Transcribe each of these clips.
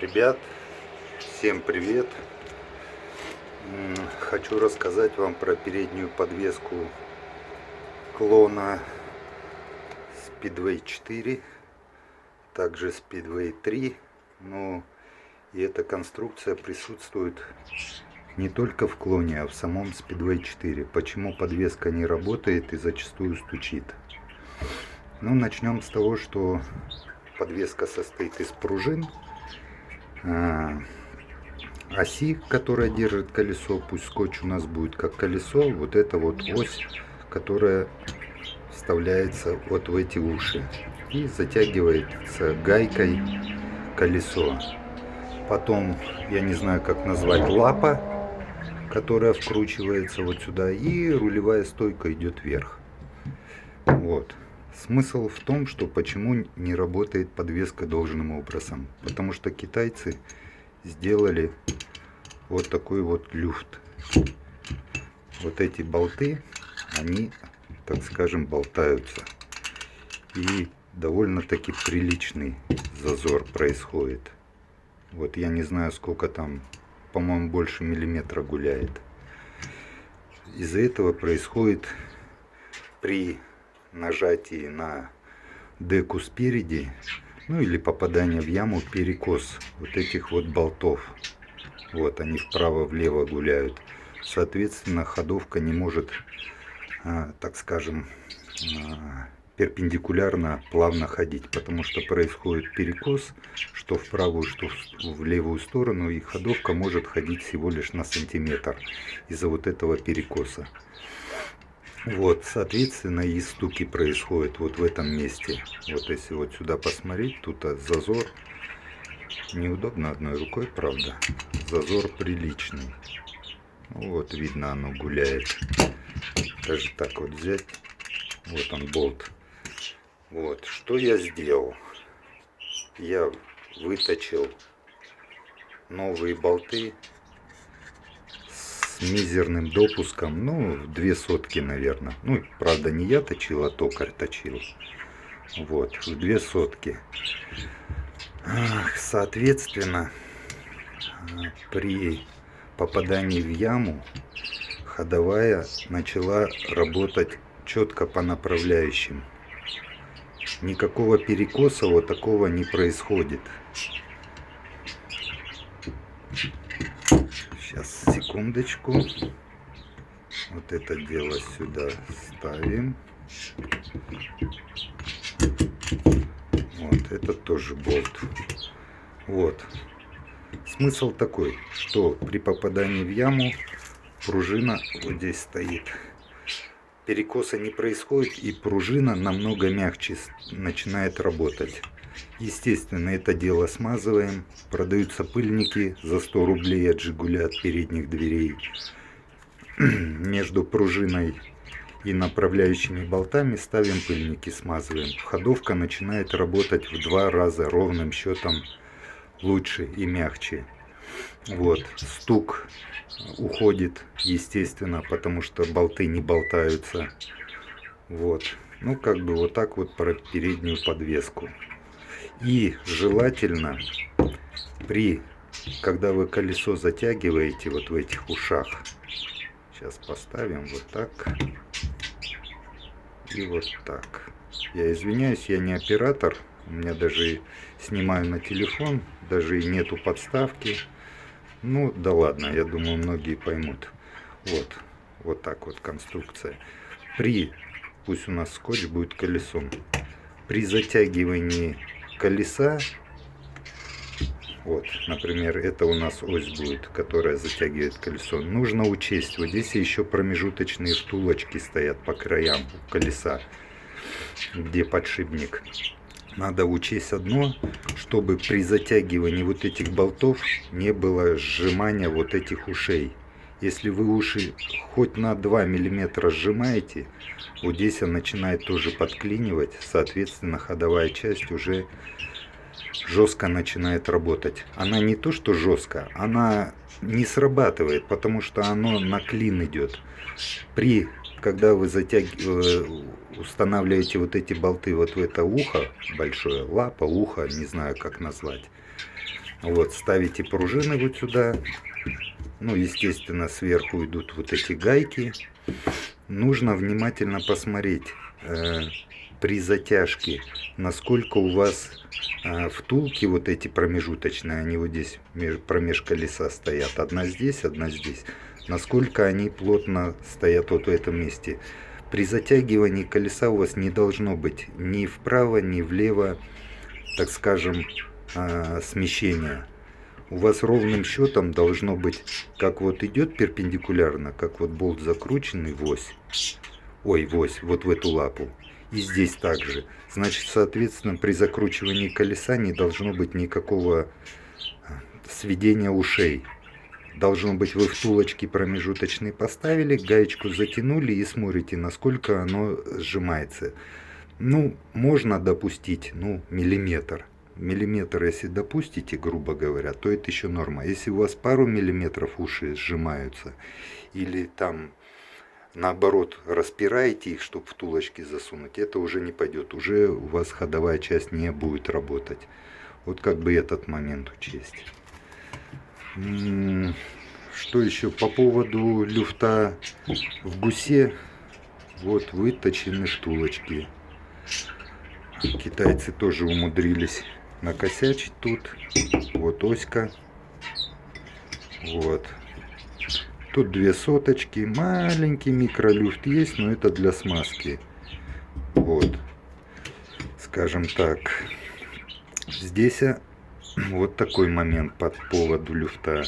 Ребят, всем привет! Хочу рассказать вам про переднюю подвеску клона Speedway 4, также Speedway 3. Ну и эта конструкция присутствует не только в клоне, а в самом Speedway 4. Почему подвеска не работает и зачастую стучит? Ну, начнем с того, что подвеска состоит из пружин, оси, которая держит колесо. Пусть скотч у нас будет как колесо. Вот это вот ось, которая вставляется вот в эти уши и затягивается гайкой колесо. Потом, я не знаю, как назвать, лапа, которая вкручивается вот сюда, и рулевая стойка идет вверх. Вот. Смысл в том, что почему не работает подвеска должным образом. Потому что китайцы сделали вот такой вот люфт. Вот эти болты, они, так скажем, болтаются. И довольно-таки приличный зазор происходит. Вот я не знаю, сколько там, по-моему, больше миллиметра гуляет. Из-за этого происходит при нажатии на деку спереди, ну или попадание в яму, перекос вот этих вот болтов. Вот они вправо-влево гуляют. Соответственно, ходовка не может, так скажем, перпендикулярно плавно ходить, потому что происходит перекос, что в правую, что в левую сторону, и ходовка может ходить всего лишь на сантиметр из-за вот этого перекоса. Вот, соответственно, и стуки происходят вот в этом месте. Вот если вот сюда посмотреть, тут зазор. Неудобно одной рукой, правда. Зазор приличный. Вот видно, оно гуляет. Даже так вот взять. Вот он, болт. Вот, что я сделал? Я выточил новые болты с мизерным допуском, ну, 2 сотки, наверное. Ну, правда, не я точил, а токарь точил. Вот, в 2 сотки. Соответственно, при попадании в яму ходовая начала работать четко по направляющим. Никакого перекоса вот такого не происходит. Сейчас, секундочку. Вот это дело сюда ставим. Вот, это тоже болт. Вот. Смысл такой, что при попадании в яму пружина вот здесь стоит. Перекоса не происходит, и пружина намного мягче начинает работать. Естественно, это дело смазываем. Продаются пыльники за 100 рублей от Жигуля, от передних дверей. Между пружиной и направляющими болтами ставим пыльники, смазываем. Ходовка начинает работать в 2 раза ровным счетом лучше и мягче. Вот, стук уходит, естественно, потому что болты не болтаются. Вот, ну как бы вот так вот про переднюю подвеску. И желательно когда вы колесо затягиваете вот в этих ушах, сейчас поставим вот так и вот так. Я извиняюсь, я не оператор, у меня даже снимаю на телефон, даже и нету подставки. Ну да ладно, я думаю, многие поймут. Вот, вот так вот конструкция. Пусть у нас скотч будет колесом. При затягивании колеса, вот, например, это у нас ось будет, которая затягивает колесо. Нужно учесть, вот здесь еще промежуточные втулочки стоят по краям колеса, где подшипник. Надо учесть одно, чтобы при затягивании вот этих болтов не было сжимания вот этих ушей. Если вы уши хоть на 2 миллиметра сжимаете, вот здесь он начинает тоже подклинивать, соответственно, ходовая часть уже жестко начинает работать. Она не то что жестко, она не срабатывает, потому что оно на клин идет. Когда вы устанавливаете вот эти болты вот в это ухо большое, лапа, ухо, не знаю как назвать, Вот, ставите пружины вот сюда. Ну, естественно, сверху идут вот эти гайки. Нужно внимательно посмотреть при затяжке, насколько у вас втулки вот эти промежуточные, они вот здесь промеж колеса стоят. Одна здесь, одна здесь. Насколько они плотно стоят вот в этом месте. При затягивании колеса у вас не должно быть ни вправо, ни влево, так скажем, смещения. У вас ровным счетом должно быть, как вот идет перпендикулярно, как вот болт закрученный в ось. Ой, в ось, вот в эту лапу. И здесь также. Значит, соответственно, при закручивании колеса не должно быть никакого сведения ушей. Должно быть, вы втулочки промежуточные поставили, гаечку затянули и смотрите, насколько оно сжимается. Ну, можно допустить, ну, миллиметр. Миллиметр, если допустите, грубо говоря, то это еще норма. Если у вас пару миллиметров уши сжимаются, или там наоборот распираете их, чтобы втулочки засунуть, это уже не пойдет. Уже у вас ходовая часть не будет работать. Вот как бы этот момент учесть. Что еще по поводу люфта в гусе? Вот выточены втулочки. Китайцы тоже умудрились накосячить тут. Вот оська. Вот. Тут 2 соточки. Маленький микролюфт есть, но это для смазки. Вот. Скажем так. Здесь вот такой момент по поводу люфта.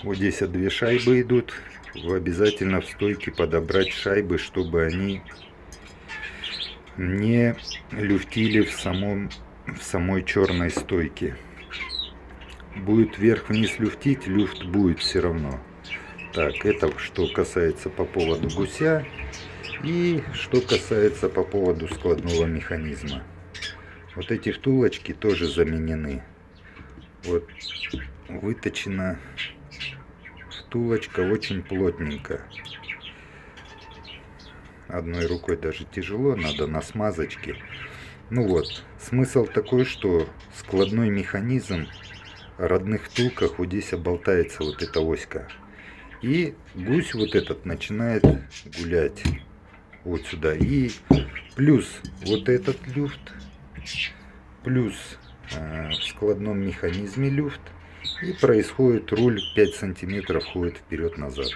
Вот здесь 2 шайбы идут. Вы обязательно в стойке подобрать шайбы, чтобы они не люфтили в самой черной стойке. Будет вверх-вниз люфтить, люфт будет все равно. Так, это что касается по поводу гуся. И что касается по поводу складного механизма. Вот эти втулочки тоже заменены. Вот выточена втулочка очень плотненько. Одной рукой даже тяжело, надо на смазочке. Ну вот, смысл такой, что складной механизм в родных втулках вот здесь оболтается вот эта оська. И гусь вот этот начинает гулять вот сюда. И плюс вот этот люфт, плюс в складном механизме люфт. И происходит руль 5 сантиметров ходит вперед-назад.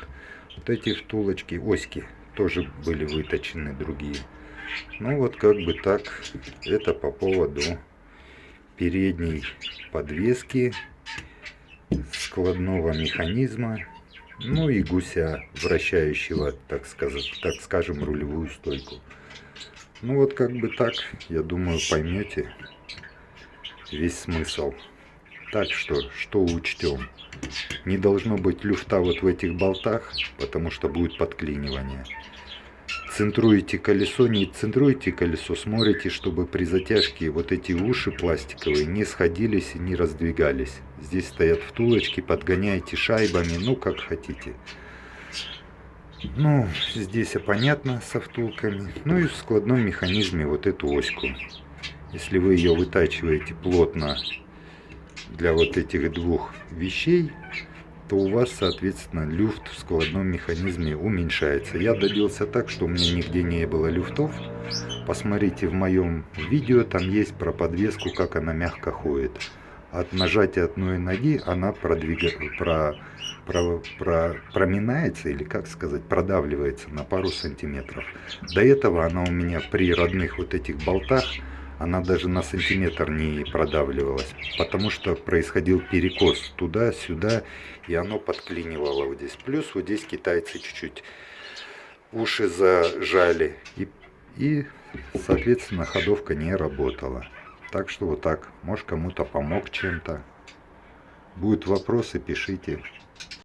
Вот эти втулочки, оськи тоже были выточены другие. Ну вот как бы так. Это по поводу передней подвески, складного механизма, ну и гуся, вращающего, так скажем, рулевую стойку. Ну вот как бы так, я думаю, поймете весь смысл. Так что учтем. Не должно быть люфта вот в этих болтах, потому что будет подклинивание. Центруете колесо, не центруете колесо, смотрите, чтобы при затяжке вот эти уши пластиковые не сходились и не раздвигались. Здесь стоят втулочки, подгоняете шайбами, ну как хотите. Ну, здесь понятно со втулками. Ну и в складном механизме вот эту оську. Если вы ее вытачиваете плотно для вот этих 2 вещей, то у вас, соответственно, люфт в складном механизме уменьшается. Я добился так, что у меня нигде не было люфтов. Посмотрите в моем видео, там есть про подвеску, как она мягко ходит. От нажатия одной ноги она проминается, или как сказать, продавливается на пару сантиметров. До этого она у меня при родных вот этих болтах, она даже на сантиметр не продавливалась, потому что происходил перекос туда-сюда, и оно подклинивало вот здесь. Плюс вот здесь китайцы чуть-чуть уши зажали, и соответственно ходовка не работала. Так что вот так, может кому-то помог чем-то. Будут вопросы, пишите.